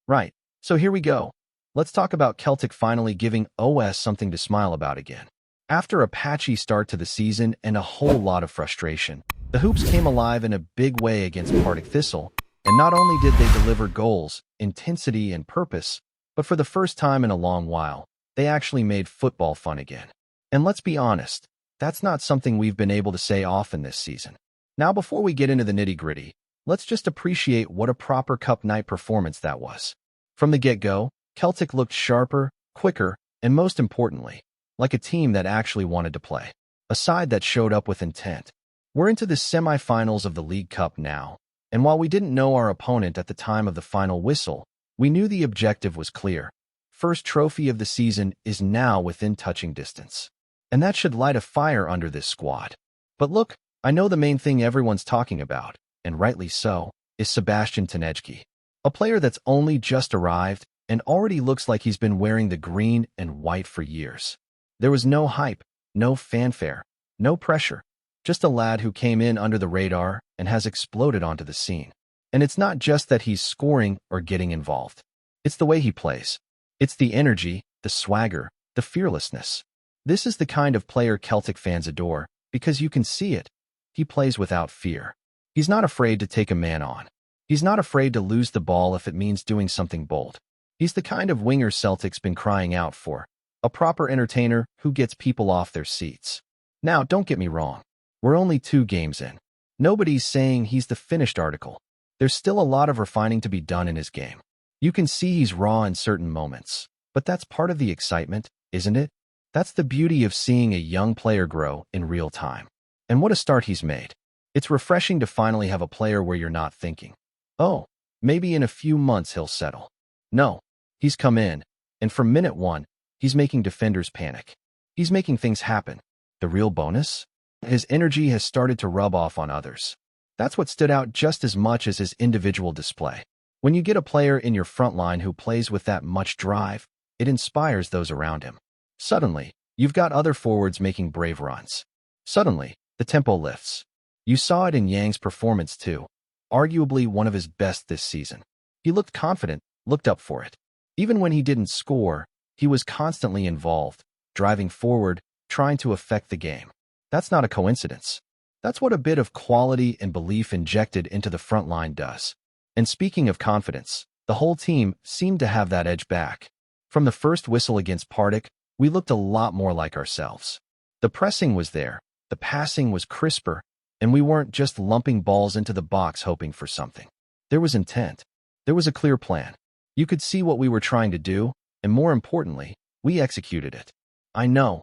Right. So here we go. Let's talk about Celtic finally giving OS something to smile about again. After a patchy start to the season and a whole lot of frustration, the Hoops came alive in a big way against Partick Thistle, and not only did they deliver goals, intensity, and purpose, but for the first time in a long while, they actually made football fun again. And let's be honest, that's not something we've been able to say often this season. Now, before we get into the nitty-gritty, let's just appreciate what a proper Cup night performance that was. From the get-go, Celtic looked sharper, quicker, and most importantly, like a team that actually wanted to play. A side that showed up with intent. We're into the semi-finals of the League Cup now, and while we didn't know our opponent at the time of the final whistle, we knew the objective was clear. First trophy of the season is now within touching distance. And that should light a fire under this squad. But look, I know the main thing everyone's talking about, and rightly so, is Sebastian Tanki. A player that's only just arrived and already looks like he's been wearing the green and white for years. There was no hype, no fanfare, no pressure, just a lad who came in under the radar and has exploded onto the scene. And it's not just that he's scoring or getting involved. It's the way he plays. It's the energy, the swagger, the fearlessness. This is the kind of player Celtic fans adore because you can see it. He plays without fear. He's not afraid to take a man on. He's not afraid to lose the ball if it means doing something bold. He's the kind of winger Celtic's been crying out for, a proper entertainer who gets people off their seats. Now, don't get me wrong. We're only 2 games in. Nobody's saying he's the finished article. There's still a lot of refining to be done in his game. You can see he's raw in certain moments, but that's part of the excitement, isn't it? That's the beauty of seeing a young player grow in real time. And what a start he's made. It's refreshing to finally have a player where you're not thinking, oh, maybe in a few months he'll settle. No, he's come in, and from minute 1, he's making defenders panic. He's making things happen. The real bonus? His energy has started to rub off on others. That's what stood out just as much as his individual display. When you get a player in your front line who plays with that much drive, it inspires those around him. Suddenly, you've got other forwards making brave runs. Suddenly, the tempo lifts. You saw it in Yang's performance too, arguably one of his best this season. He looked confident, looked up for it. Even when he didn't score, he was constantly involved, driving forward, trying to affect the game. That's not a coincidence. That's what a bit of quality and belief injected into the front line does. And speaking of confidence, the whole team seemed to have that edge back. From the first whistle against Partick, we looked a lot more like ourselves. The pressing was there, the passing was crisper, and we weren't just lumping balls into the box hoping for something. There was intent. There was a clear plan. You could see what we were trying to do, and more importantly, we executed it. I know,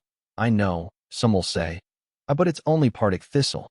some will say, but it's only Partick Thistle.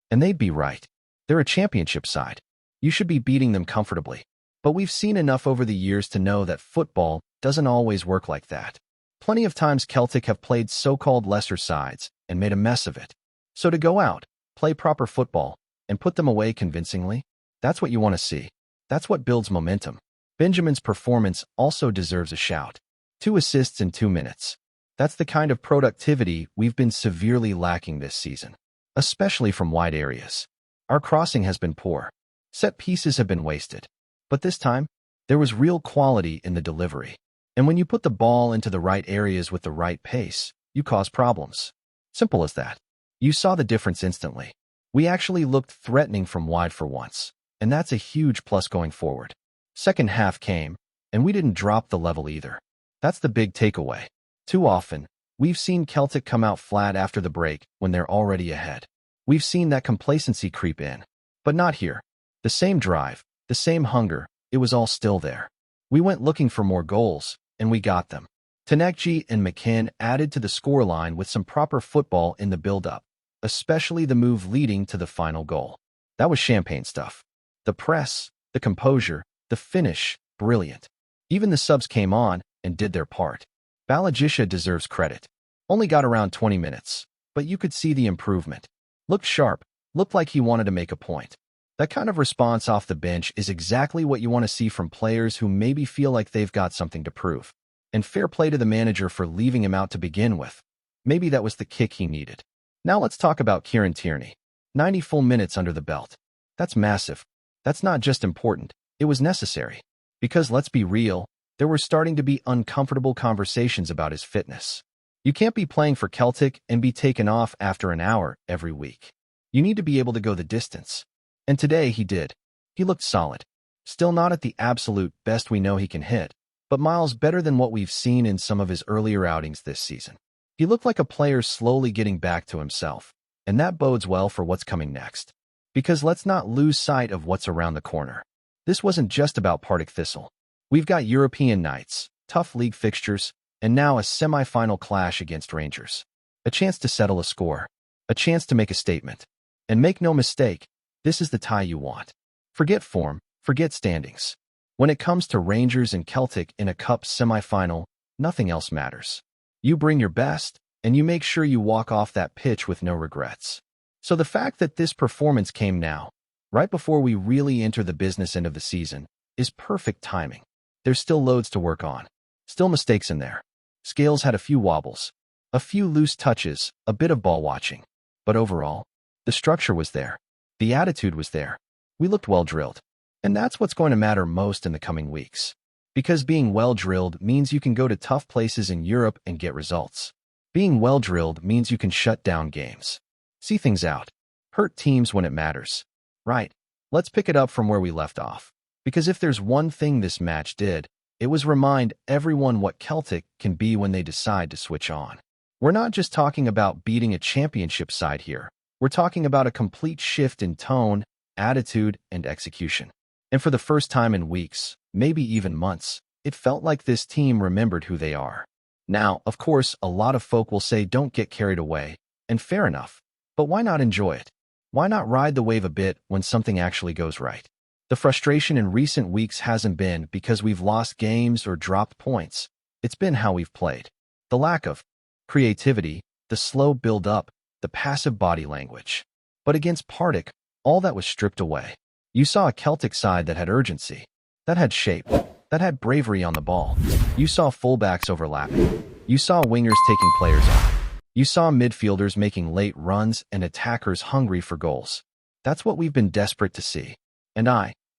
And they'd be right. They're a championship side. You should be beating them comfortably. But we've seen enough over the years to know that football doesn't always work like that. Plenty of times Celtic have played so-called lesser sides and made a mess of it. So to go out, play proper football, and put them away convincingly, that's what you want to see. That's what builds momentum. Benjamin's performance also deserves a shout. 2 assists in 2 minutes. That's the kind of productivity we've been severely lacking this season, especially from wide areas. Our crossing has been poor. Set pieces have been wasted. But this time, there was real quality in the delivery. And when you put the ball into the right areas with the right pace, you cause problems. Simple as that. You saw the difference instantly. We actually looked threatening from wide for once, and that's a huge plus going forward. Second half came, and we didn't drop the level either. That's the big takeaway. Too often, we've seen Celtic come out flat after the break when they're already ahead. We've seen that complacency creep in. But not here. The same drive, the same hunger, it was all still there. We went looking for more goals, and we got them. Tanki and McKinn added to the scoreline with some proper football in the build-up, especially the move leading to the final goal. That was champagne stuff. The press, the composure, the finish, brilliant. Even the subs came on and did their part. Balajisha deserves credit. Only got around 20 minutes, but you could see the improvement. Looked sharp, looked like he wanted to make a point. That kind of response off the bench is exactly what you want to see from players who maybe feel like they've got something to prove. And fair play to the manager for leaving him out to begin with. Maybe that was the kick he needed. Now let's talk about Kieran Tierney. 90 full minutes under the belt. That's massive. That's not just important, it was necessary. Because let's be real, there were starting to be uncomfortable conversations about his fitness. You can't be playing for Celtic and be taken off after an hour every week. You need to be able to go the distance. And today he did. He looked solid. Still not at the absolute best we know he can hit, but miles better than what we've seen in some of his earlier outings this season. He looked like a player slowly getting back to himself, and that bodes well for what's coming next. Because let's not lose sight of what's around the corner. This wasn't just about Partick Thistle. We've got European nights, tough league fixtures, and now a semi-final clash against Rangers. A chance to settle a score. A chance to make a statement. And make no mistake, this is the tie you want. Forget form, forget standings. When it comes to Rangers and Celtic in a cup semi-final, nothing else matters. You bring your best, and you make sure you walk off that pitch with no regrets. So the fact that this performance came now, right before we really enter the business end of the season, is perfect timing. There's still loads to work on. Still mistakes in there. Scales had a few wobbles, a few loose touches, a bit of ball watching. But overall, the structure was there. The attitude was there. We looked well drilled. And that's what's going to matter most in the coming weeks. Because being well drilled means you can go to tough places in Europe and get results. Being well drilled means you can shut down games. See things out. Hurt teams when it matters. Right. Let's pick it up from where we left off. Because if there's one thing this match did, it was remind everyone what Celtic can be when they decide to switch on. We're not just talking about beating a championship side here. We're talking about a complete shift in tone, attitude, and execution. And for the first time in weeks, maybe even months, it felt like this team remembered who they are. Now, of course, a lot of folk will say don't get carried away, and fair enough. But why not enjoy it? Why not ride the wave a bit when something actually goes right? The frustration in recent weeks hasn't been because we've lost games or dropped points. It's been how we've played. The lack of creativity, the slow build-up, the passive body language. But against Partick, all that was stripped away. You saw a Celtic side that had urgency, that had shape, that had bravery on the ball. You saw fullbacks overlapping. You saw wingers taking players on. You saw midfielders making late runs and attackers hungry for goals. That's what we've been desperate to see. And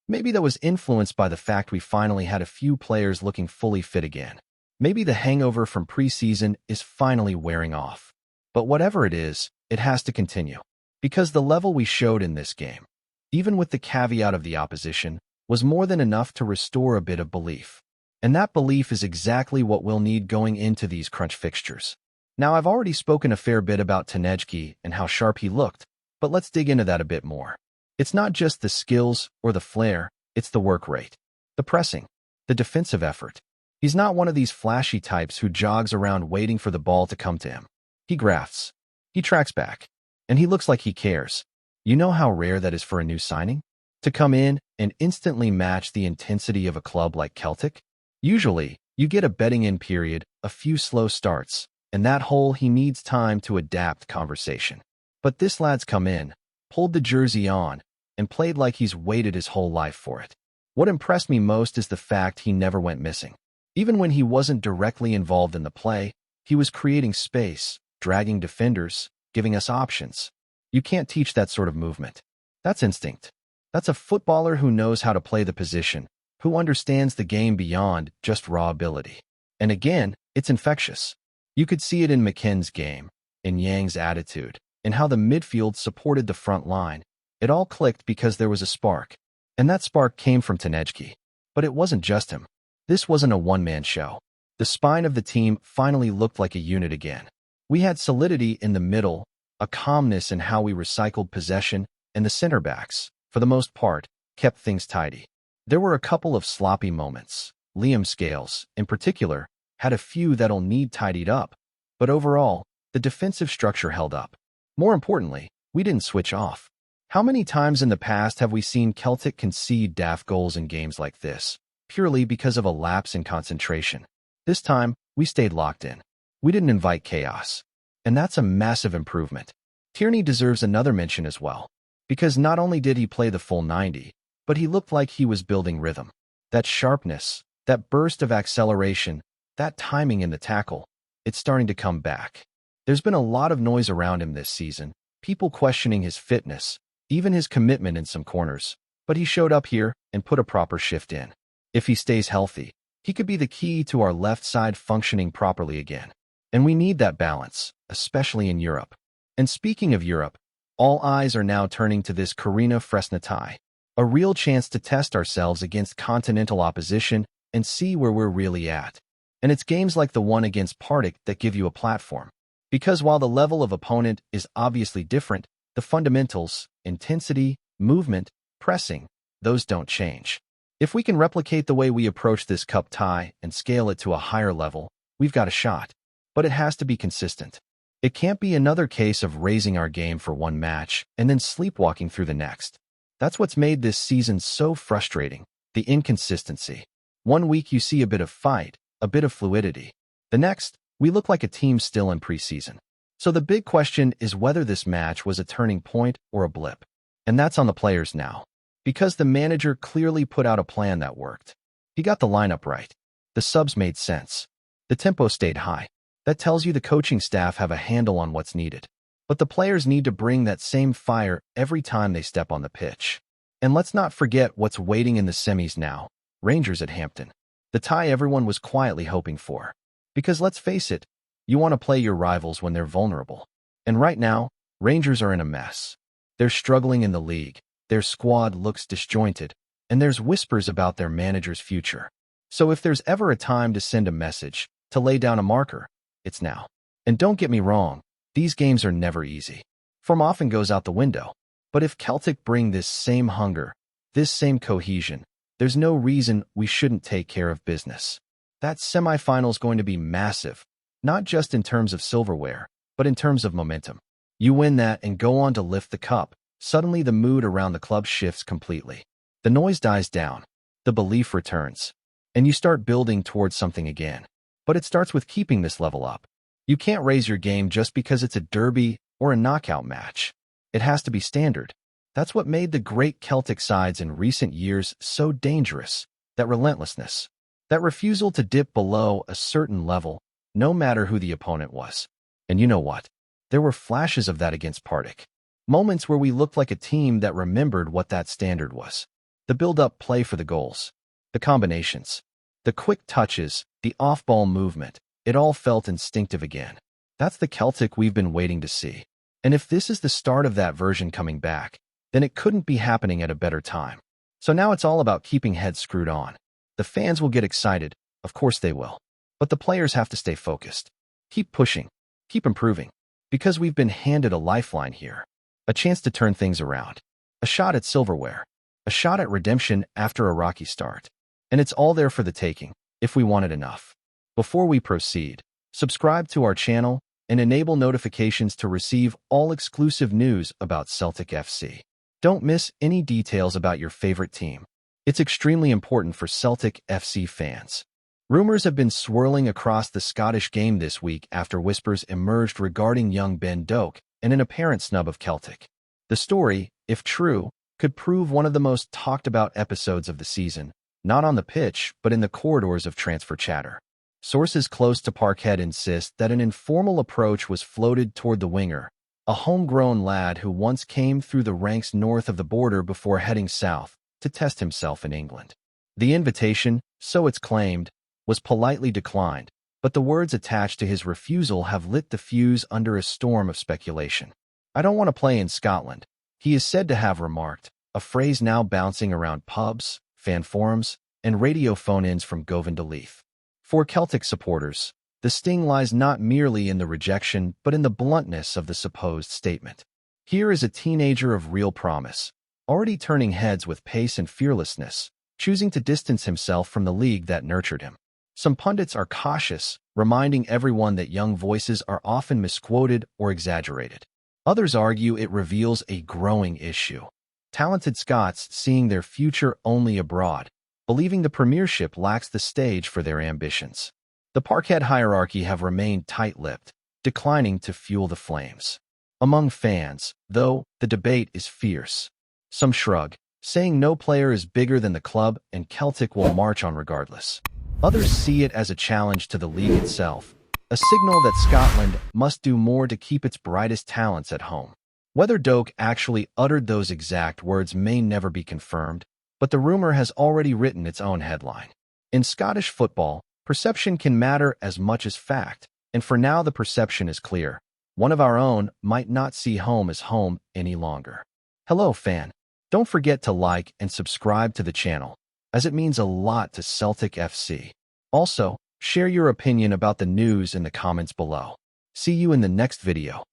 maybe that was influenced by the fact we finally had a few players looking fully fit again. Maybe the hangover from preseason is finally wearing off. But whatever it is, it has to continue. Because the level we showed in this game, even with the caveat of the opposition, was more than enough to restore a bit of belief. And that belief is exactly what we'll need going into these crunch fixtures. Now, I've already spoken a fair bit about Tierney and how sharp he looked, but let's dig into that a bit more. It's not just the skills or the flair, it's the work rate, the pressing, the defensive effort. He's not one of these flashy types who jogs around waiting for the ball to come to him. He grafts, he tracks back, and he looks like he cares. You know how rare that is for a new signing? To come in and instantly match the intensity of a club like Celtic? Usually, you get a bedding-in period, a few slow starts, and that whole he needs time to adapt conversation. But this lad's come in, pulled the jersey on, and played like he's waited his whole life for it. What impressed me most is the fact he never went missing. Even when he wasn't directly involved in the play, he was creating space, dragging defenders, giving us options. You can't teach that sort of movement. That's instinct. That's a footballer who knows how to play the position, who understands the game beyond just raw ability. And again, it's infectious. You could see it in McKenn's game, in Yang's attitude, in how the midfield supported the front line. It all clicked because there was a spark. And that spark came from Tierney. But it wasn't just him. This wasn't a one-man show. The spine of the team finally looked like a unit again. We had solidity in the middle, a calmness in how we recycled possession, and the center backs, for the most part, kept things tidy. There were a couple of sloppy moments. Liam Scales, in particular, had a few that'll need tidied up. But overall, the defensive structure held up. More importantly, we didn't switch off. How many times in the past have we seen Celtic concede daft goals in games like this, purely because of a lapse in concentration? This time, we stayed locked in. We didn't invite chaos. And that's a massive improvement. Tierney deserves another mention as well. Because not only did he play the full 90, but he looked like he was building rhythm. That sharpness, that burst of acceleration, that timing in the tackle, it's starting to come back. There's been a lot of noise around him this season, people questioning his fitness, even his commitment in some corners, but he showed up here and put a proper shift in. If he stays healthy, he could be the key to our left side functioning properly again. And we need that balance, especially in Europe. And speaking of Europe, all eyes are now turning to this Karina Fresna tie, a real chance to test ourselves against continental opposition and see where we're really at. And it's games like the one against Partick that give you a platform. Because while the level of opponent is obviously different, the fundamentals, intensity, movement, pressing, those don't change. If we can replicate the way we approach this cup tie and scale it to a higher level, we've got a shot. But it has to be consistent. It can't be another case of raising our game for one match and then sleepwalking through the next. That's what's made this season so frustrating, the inconsistency. One week you see a bit of fight, a bit of fluidity. The next, we look like a team still in preseason. So the big question is whether this match was a turning point or a blip. And that's on the players now. Because the manager clearly put out a plan that worked. He got the lineup right. The subs made sense. The tempo stayed high. That tells you the coaching staff have a handle on what's needed. But the players need to bring that same fire every time they step on the pitch. And let's not forget what's waiting in the semis now. Rangers at Hampton. The tie everyone was quietly hoping for. Because let's face it, you want to play your rivals when they're vulnerable. And right now, Rangers are in a mess. They're struggling in the league. Their squad looks disjointed. And there's whispers about their manager's future. So if there's ever a time to send a message, to lay down a marker, it's now. And don't get me wrong, these games are never easy. Form often goes out the window. But if Celtic bring this same hunger, this same cohesion, there's no reason we shouldn't take care of business. That semi-final's going to be massive, not just in terms of silverware, but in terms of momentum. You win that and go on to lift the cup. Suddenly the mood around the club shifts completely. The noise dies down. The belief returns. And you start building towards something again. But it starts with keeping this level up. You can't raise your game just because it's a derby or a knockout match. It has to be standard. That's what made the great Celtic sides in recent years so dangerous. That relentlessness. That refusal to dip below a certain level, no matter who the opponent was. And you know what? There were flashes of that against Partick. Moments where we looked like a team that remembered what that standard was. The build-up play for the goals. The combinations. The quick touches, the off-ball movement, it all felt instinctive again. That's the Celtic we've been waiting to see. And if this is the start of that version coming back, then it couldn't be happening at a better time. So now it's all about keeping heads screwed on. The fans will get excited, of course they will. But the players have to stay focused. Keep pushing. Keep improving. Because we've been handed a lifeline here. A chance to turn things around. A shot at silverware. A shot at redemption after a rocky start. And it's all there for the taking, if we want it enough. Before we proceed, subscribe to our channel and enable notifications to receive all exclusive news about Celtic FC. Don't miss any details about your favorite team. It's extremely important for Celtic FC fans. Rumors have been swirling across the Scottish game this week after whispers emerged regarding young Ben Doak and an apparent snub of Celtic. The story, if true, could prove one of the most talked about episodes of the season, not on the pitch, but in the corridors of transfer chatter. Sources close to Parkhead insist that an informal approach was floated toward the winger, a homegrown lad who once came through the ranks north of the border before heading south to test himself in England. The invitation, so it's claimed, was politely declined, but the words attached to his refusal have lit the fuse under a storm of speculation. "I don't want to play in Scotland," he is said to have remarked, a phrase now bouncing around pubs, fan forums, and radio phone-ins from Govan to Leith. For Celtic supporters, the sting lies not merely in the rejection but in the bluntness of the supposed statement. Here is a teenager of real promise, already turning heads with pace and fearlessness, choosing to distance himself from the league that nurtured him. Some pundits are cautious, reminding everyone that young voices are often misquoted or exaggerated. Others argue it reveals a growing issue. Talented Scots seeing their future only abroad, believing the Premiership lacks the stage for their ambitions. The Parkhead hierarchy have remained tight-lipped, declining to fuel the flames. Among fans, though, the debate is fierce. Some shrug, saying no player is bigger than the club and Celtic will march on regardless. Others see it as a challenge to the league itself, a signal that Scotland must do more to keep its brightest talents at home. Whether Doak actually uttered those exact words may never be confirmed, but the rumor has already written its own headline. In Scottish football, perception can matter as much as fact, and for now the perception is clear. One of our own might not see home as home any longer. Hello, fan. Don't forget to like and subscribe to the channel, as it means a lot to Celtic FC. Also, share your opinion about the news in the comments below. See you in the next video.